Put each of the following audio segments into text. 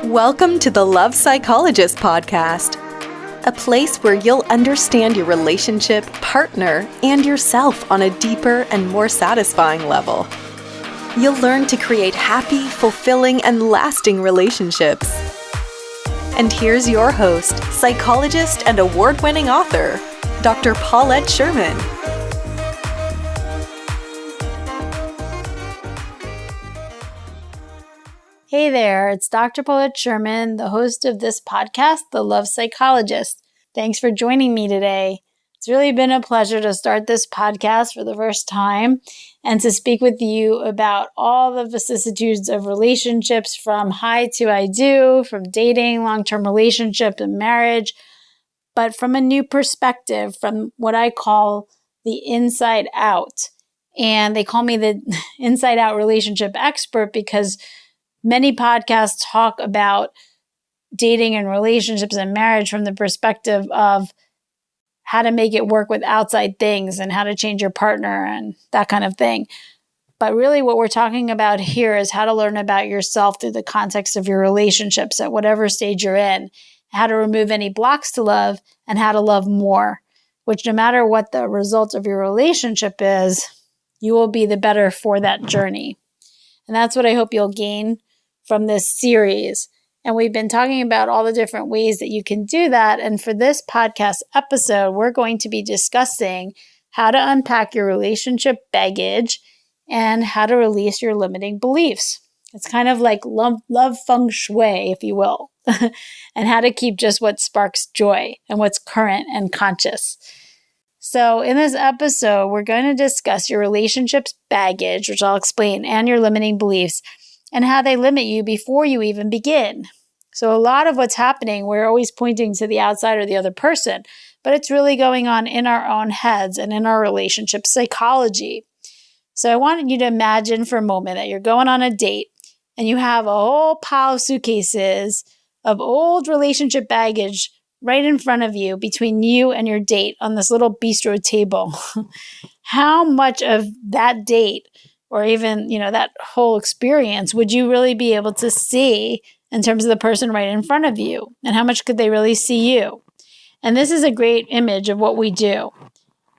Welcome to the Love Psychologist podcast, a place where you'll understand your relationship, partner, and yourself on a deeper and more satisfying level. You'll learn to create happy, fulfilling, and lasting relationships. And here's your host, psychologist and award-winning author, Dr. Paulette Sherman. Hey there, it's Dr. Paulette Sherman, the host of this podcast, The Love Psychologist. Thanks for joining me today. It's really been a pleasure to start this podcast for the first time and to speak with you about all the vicissitudes of relationships from high to I do, from dating, long-term relationship, and marriage, but from a new perspective, from what I call the inside out. And they call me the inside out relationship expert because many podcasts talk about dating and relationships and marriage from the perspective of how to make it work with outside things and how to change your partner and that kind of thing. But really what we're talking about here is how to learn about yourself through the context of your relationships at whatever stage you're in, how to remove any blocks to love, and how to love more, which no matter what the result of your relationship is, you will be the better for that journey. And that's what I hope you'll gain from this series. And we've been talking about all the different ways that you can do that. And for this podcast episode, we're going to be discussing how to unpack your relationship baggage and how to release your limiting beliefs. It's kind of like love feng shui, if you will, and how to keep just what sparks joy and what's current and conscious. So in this episode, we're going to discuss your relationships baggage, which I'll explain, and your limiting beliefs, and how they limit you before you even begin. So a lot of what's happening, we're always pointing to the outside or the other person, but it's really going on in our own heads and in our relationship psychology. So I wanted you to imagine for a moment that you're going on a date and you have a whole pile of suitcases of old relationship baggage right in front of you between you and your date on this little bistro table. How much of that date or even, that whole experience would you really be able to see in terms of the person right in front of you? And how much could they really see you? And this is a great image of what we do.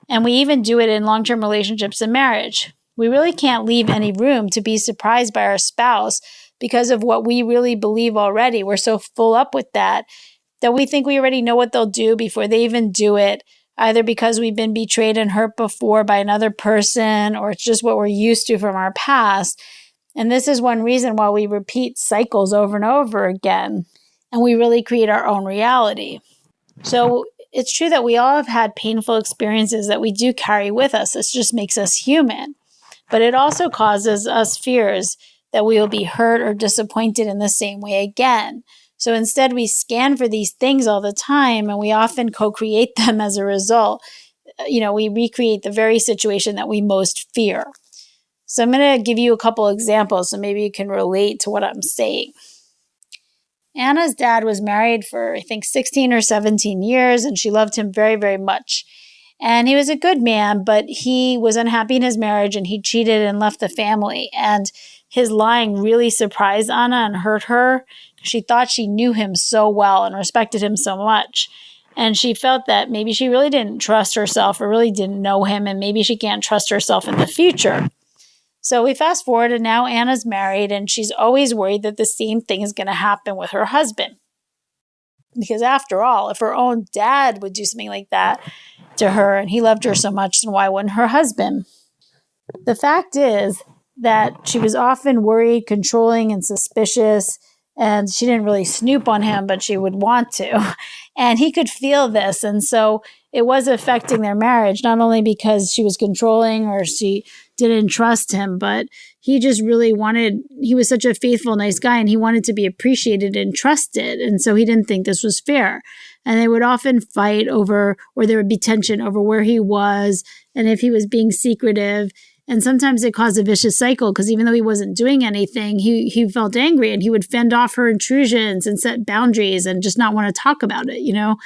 And we even do it in long-term relationships and marriage. We really can't leave any room to be surprised by our spouse because of what we really believe already. We're so full up with that we think we already know what they'll do before they even do it, either because we've been betrayed and hurt before by another person, or it's just what we're used to from our past. And this is one reason why we repeat cycles over and over again, and we really create our own reality. So it's true that we all have had painful experiences that we do carry with us. This just makes us human. But it also causes us fears that we will be hurt or disappointed in the same way again. So instead, we scan for these things all the time, and we often co-create them as a result. We recreate the very situation that we most fear. So I'm going to give you a couple examples so maybe you can relate to what I'm saying. Anna's dad was married for, I think, 16 or 17 years, and she loved him very, very much. And he was a good man, but he was unhappy in his marriage, and he cheated and left the family. And his lying really surprised Anna and hurt her. She thought she knew him so well and respected him so much. And she felt that maybe she really didn't trust herself or really didn't know him, and maybe she can't trust herself in the future. So we fast forward, and now Anna's married, and she's always worried that the same thing is going to happen with her husband. Because after all, if her own dad would do something like that to her and he loved her so much, then why wouldn't her husband? The fact is that she was often worried, controlling, and suspicious. And she didn't really snoop on him, but she would want to. And he could feel this. And so it was affecting their marriage, not only because she was controlling or she didn't trust him, but he just really he was such a faithful, nice guy, and he wanted to be appreciated and trusted. And so he didn't think this was fair. And they would often fight over, or there would be tension over where he was and if he was being secretive. And sometimes it caused a vicious cycle because even though he wasn't doing anything, he felt angry and he would fend off her intrusions and set boundaries and just not want to talk about it,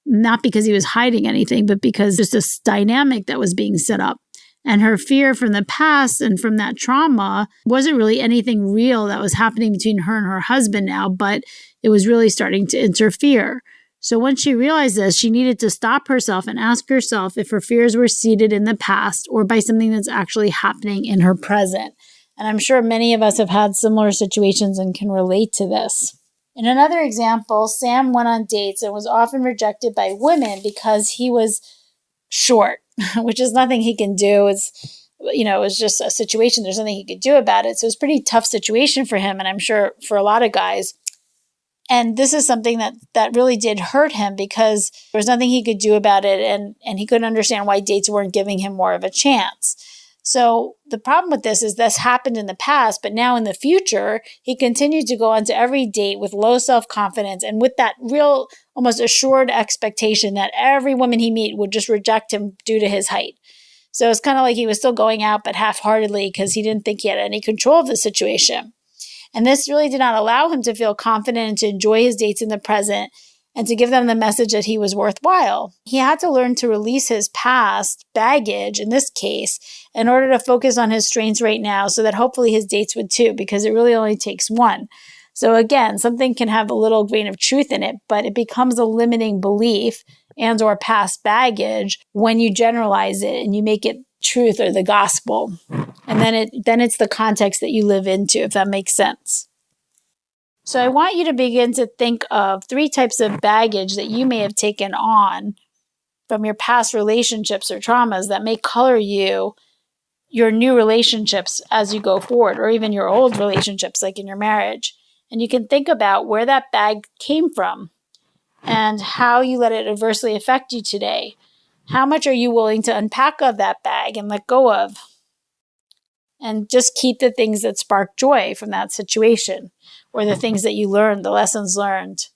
not because he was hiding anything, but because there's this dynamic that was being set up. And her fear from the past and from that trauma wasn't really anything real that was happening between her and her husband now, but it was really starting to interfere. So once she realized this, she needed to stop herself and ask herself if her fears were seated in the past or by something that's actually happening in her present. And I'm sure many of us have had similar situations and can relate to this. In another example, Sam went on dates and was often rejected by women because he was short, which is nothing he can do. It was just a situation. There's nothing he could do about it. So it was a pretty tough situation for him, and I'm sure for a lot of guys. And this is something that really did hurt him because there was nothing he could do about it, and he couldn't understand why dates weren't giving him more of a chance. So the problem with this is this happened in the past, but now in the future, he continued to go on to every date with low self-confidence and with that real, almost assured expectation that every woman he meet would just reject him due to his height. So it's kind of like he was still going out, but half-heartedly because he didn't think he had any control of the situation. And this really did not allow him to feel confident and to enjoy his dates in the present and to give them the message that he was worthwhile. He had to learn to release his past baggage, in this case, in order to focus on his strengths right now so that hopefully his dates would too, because it really only takes one. So again, something can have a little grain of truth in it, but it becomes a limiting belief and or past baggage when you generalize it and you make it truth or the gospel. And then it's the context that you live into, if that makes sense. So I want you to begin to think of 3 types of baggage that you may have taken on from your past relationships or traumas that may color your new relationships as you go forward, or even your old relationships, like in your marriage. And you can think about where that bag came from and how you let it adversely affect you today. How much are you willing to unpack of that bag and let go of? And just keep the things that spark joy from that situation, or the things that you learned, the lessons learned.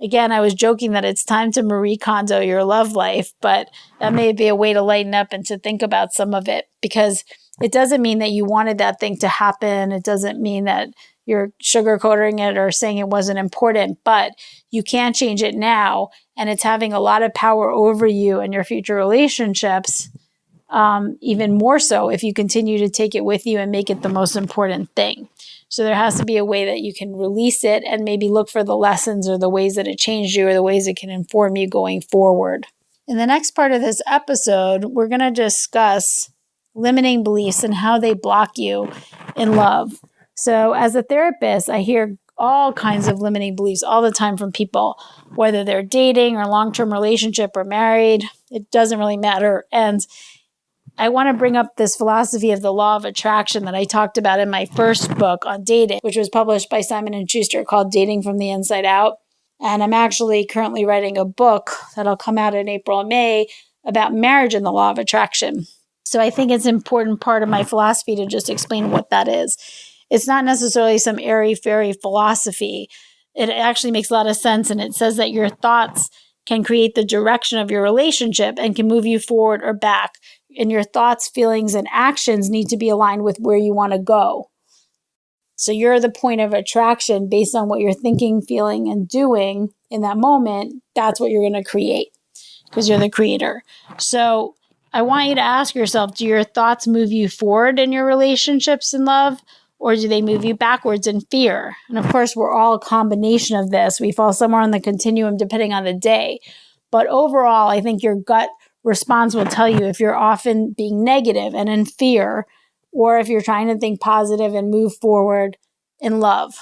Again, I was joking that it's time to Marie Kondo your love life, but that may be a way to lighten up and to think about some of it, because it doesn't mean that you wanted that thing to happen. It doesn't mean that you're sugarcoating it or saying it wasn't important, but you can change it now, and it's having a lot of power over you and your future relationships. Even more so if you continue to take it with you and make it the most important thing. So there has to be a way that you can release it and maybe look for the lessons or the ways that it changed you or the ways it can inform you going forward. In the next part of this episode, we're going to discuss limiting beliefs and how they block you in love. So as a therapist, I hear all kinds of limiting beliefs all the time from people, whether they're dating or long-term relationship or married. It doesn't really matter. And I want to bring up this philosophy of the law of attraction that I talked about in my first book on dating, which was published by Simon & Schuster, called Dating from the Inside Out. And I'm actually currently writing a book that'll come out in April and May about marriage and the law of attraction. So I think it's an important part of my philosophy to just explain what that is. It's not necessarily some airy-fairy philosophy. It actually makes a lot of sense, and it says that your thoughts can create the direction of your relationship and can move you forward or back. And your thoughts, feelings, and actions need to be aligned with where you want to go. So you're the point of attraction based on what you're thinking, feeling, and doing in that moment. That's what you're going to create because you're the creator. So I want you to ask yourself, do your thoughts move you forward in your relationships in love, or do they move you backwards in fear? And of course, we're all a combination of this. We fall somewhere on the continuum depending on the day. But overall, I think your gut response will tell you if you're often being negative and in fear, or if you're trying to think positive and move forward in love.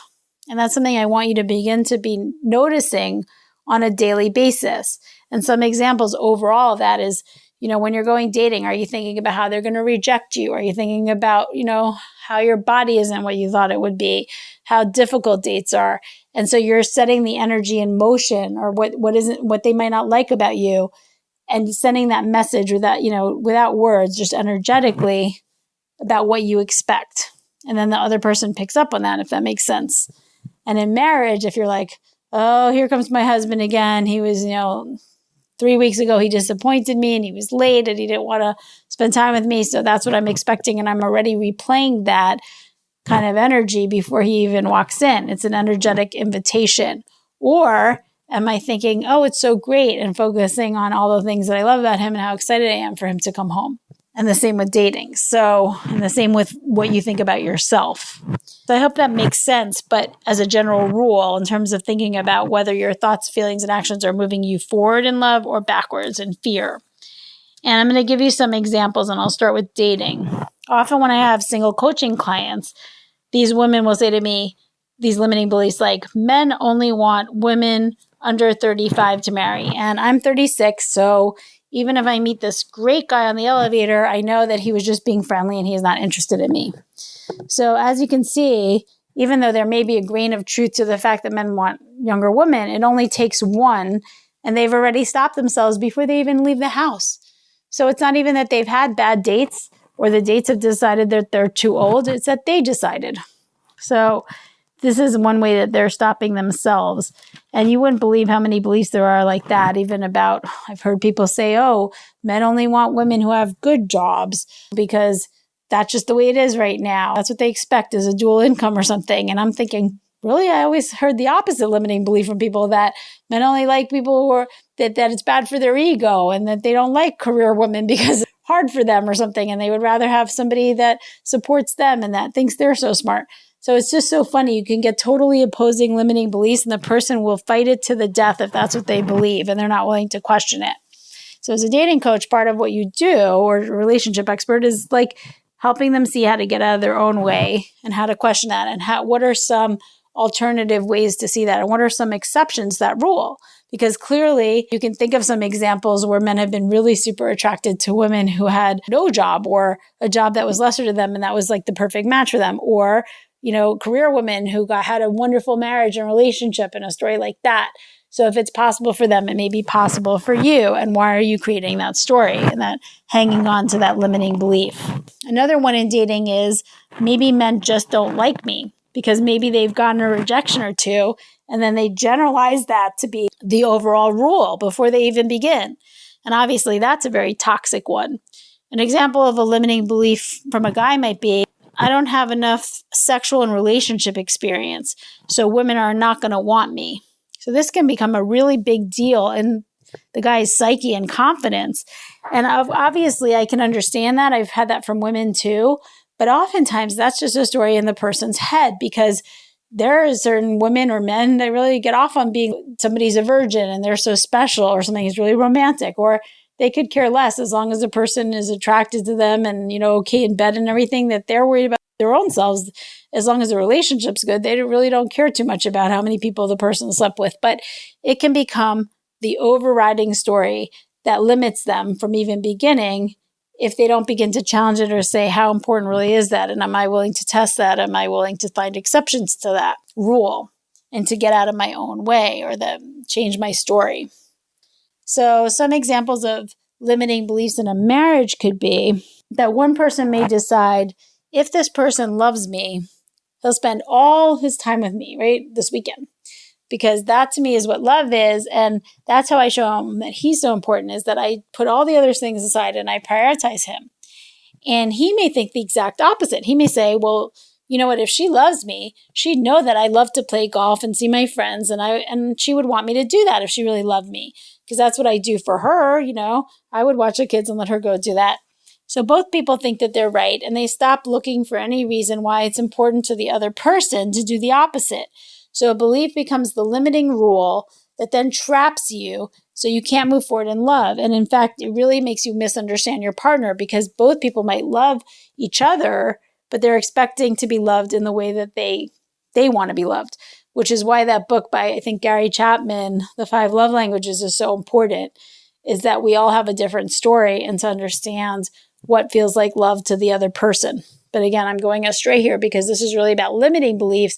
And that's something I want you to begin to be noticing on a daily basis. And some examples overall of that is, when you're going dating, are you thinking about how they're going to reject you? Are you thinking about, how your body isn't what you thought it would be, how difficult dates are? And so you're setting the energy in motion, or what they might not like about you, and sending that message without words, just energetically about what you expect. And then the other person picks up on that, if that makes sense. And in marriage, if you're like, oh, here comes my husband again. He was, 3 weeks ago, he disappointed me and he was late and he didn't want to spend time with me. So that's what I'm expecting. And I'm already replaying that kind of energy before he even walks in. It's an energetic invitation. Or am I thinking, oh, it's so great, and focusing on all the things that I love about him and how excited I am for him to come home? And the same with dating. And the same with what you think about yourself. So I hope that makes sense. But as a general rule, in terms of thinking about whether your thoughts, feelings, and actions are moving you forward in love or backwards in fear. And I'm going to give you some examples, and I'll start with dating. Often when I have single coaching clients, these women will say to me these limiting beliefs like, men only want women under 35 to marry. And I'm 36, so even if I meet this great guy on the elevator, I know that he was just being friendly and he is not interested in me. So as you can see, even though there may be a grain of truth to the fact that men want younger women, it only takes one, and they've already stopped themselves before they even leave the house. So it's not even that they've had bad dates or the dates have decided that they're too old. It's that they decided. So this is one way that they're stopping themselves. And you wouldn't believe how many beliefs there are like that, even about, I've heard people say, oh, men only want women who have good jobs because that's just the way it is right now. That's what they expect is a dual income or something. And I'm thinking, really? I always heard the opposite limiting belief from people that men only like people who are, that it's bad for their ego and that they don't like career women because it's hard for them or something. And they would rather have somebody that supports them and that thinks they're so smart. So it's just so funny. You can get totally opposing limiting beliefs and the person will fight it to the death if that's what they believe and they're not willing to question it. So as a dating coach, part of what you do, or a relationship expert, is like helping them see how to get out of their own way and how to question that and what are some alternative ways to see that and what are some exceptions to that rule. Because clearly you can think of some examples where men have been really super attracted to women who had no job or a job that was lesser to them and that was like the perfect match for them. Or career women who had a wonderful marriage and relationship and a story like that. So if it's possible for them, it may be possible for you. And why are you creating that story and that hanging on to that limiting belief? Another one in dating is maybe men just don't like me because maybe they've gotten a rejection or two and then they generalize that to be the overall rule before they even begin. And obviously that's a very toxic one. An example of a limiting belief from a guy might be, I don't have enough sexual and relationship experience, so women are not going to want me. So this can become a really big deal in the guy's psyche and confidence. And obviously, I can understand that. I've had that from women too. But oftentimes, that's just a story in the person's head because there are certain women or men that really get off on being somebody's a virgin and they're so special or something is really romantic, or they could care less as long as the person is attracted to them and, okay in bed and everything, that they're worried about their own selves. As long as the relationship's good, they really don't care too much about how many people the person slept with. But it can become the overriding story that limits them from even beginning if they don't begin to challenge it or say, how important really is that? And am I willing to test that? Am I willing to find exceptions to that rule and to get out of my own way or change my story? So some examples of limiting beliefs in a marriage could be that one person may decide, if this person loves me, he'll spend all his time with me, right, this weekend. Because that to me is what love is. And that's how I show him that he's so important, is that I put all the other things aside and I prioritize him. And he may think the exact opposite. He may say, well, you know what, if she loves me, she'd know that I love to play golf and see my friends. And she would want me to do that if she really loved me. Because that's what I do for her. I would watch the kids and let her go do that. So both people think that they're right, and they stop looking for any reason why it's important to the other person to do the opposite. So a belief becomes the limiting rule that then traps you so you can't move forward in love. And in fact, it really makes you misunderstand your partner because both people might love each other, but they're expecting to be loved in the way that they want to be loved, which is why that book by, I think, Gary Chapman, The 5 Love Languages, is so important, is that we all have a different story and to understand what feels like love to the other person. But again, I'm going astray here because this is really about limiting beliefs.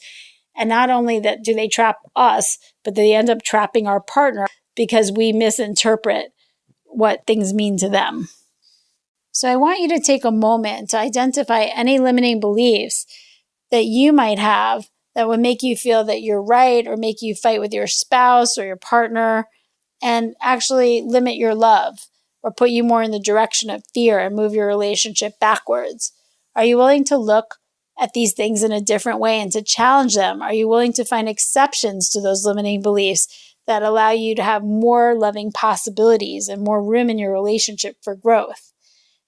And not only that do they trap us, but they end up trapping our partner because we misinterpret what things mean to them. So I want you to take a moment to identify any limiting beliefs that you might have that would make you feel that you're right or make you fight with your spouse or your partner and actually limit your love or put you more in the direction of fear and move your relationship backwards. Are you willing to look at these things in a different way and to challenge them? Are you willing to find exceptions to those limiting beliefs that allow you to have more loving possibilities and more room in your relationship for growth?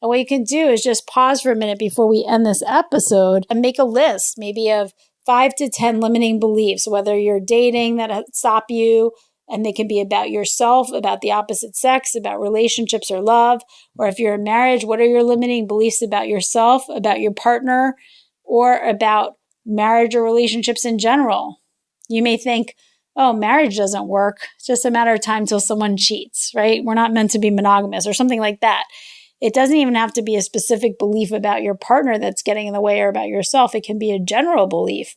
And what you can do is just pause for a minute before we end this episode and make a list, maybe of 5 to 10 limiting beliefs, whether you're dating that stop you, and they can be about yourself, about the opposite sex, about relationships or love, or if you're in marriage, what are your limiting beliefs about yourself, about your partner, or about marriage or relationships in general? You may think, oh, marriage doesn't work. It's just a matter of time till someone cheats, right? We're not meant to be monogamous or something like that. It doesn't even have to be a specific belief about your partner that's getting in the way or about yourself. It can be a general belief.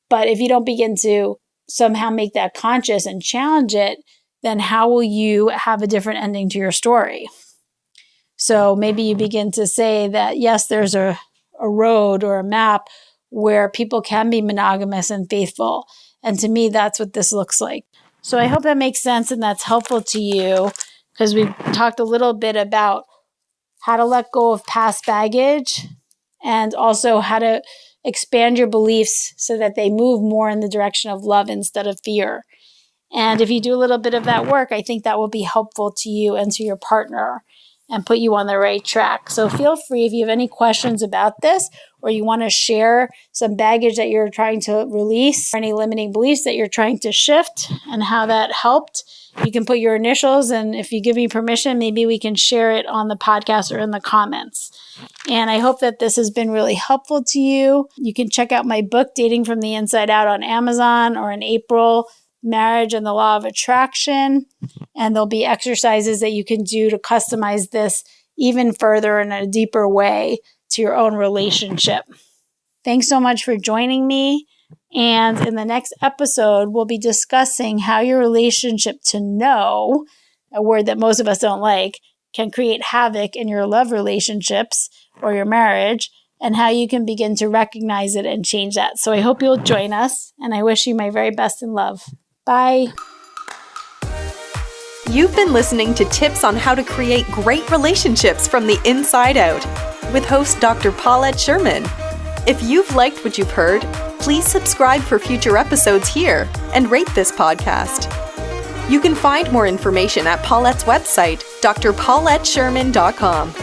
But if you don't begin to somehow make that conscious and challenge it, then how will you have a different ending to your story? So maybe you begin to say that, yes, there's a road or a map where people can be monogamous and faithful. And to me, that's what this looks like. So I hope that makes sense and that's helpful to you, because we've talked a little bit about how to let go of past baggage and also how to expand your beliefs so that they move more in the direction of love instead of fear. And if you do a little bit of that work, I think that will be helpful to you and to your partner and put you on the right track. So feel free, if you have any questions about this, or you want to share some baggage that you're trying to release, or any limiting beliefs that you're trying to shift and how that helped, you can put your initials, and if you give me permission, maybe we can share it on the podcast or in the comments. And I hope that this has been really helpful to you. You can check out my book, Dating from the Inside Out, on Amazon, or in April, Marriage and the Law of Attraction. And there'll be exercises that you can do to customize this even further in a deeper way to your own relationship. Thanks so much for joining me. And in the next episode, we'll be discussing how your relationship to know, a word that most of us don't like, can create havoc in your love relationships or your marriage, and how you can begin to recognize it and change that. So I hope you'll join us, and I wish you my very best in love. Bye. You've been listening to tips on how to create great relationships from the inside out with host Dr. Paulette Sherman. If you've liked what you've heard, please subscribe for future episodes here and rate this podcast. You can find more information at Paulette's website, drpaulettesherman.com.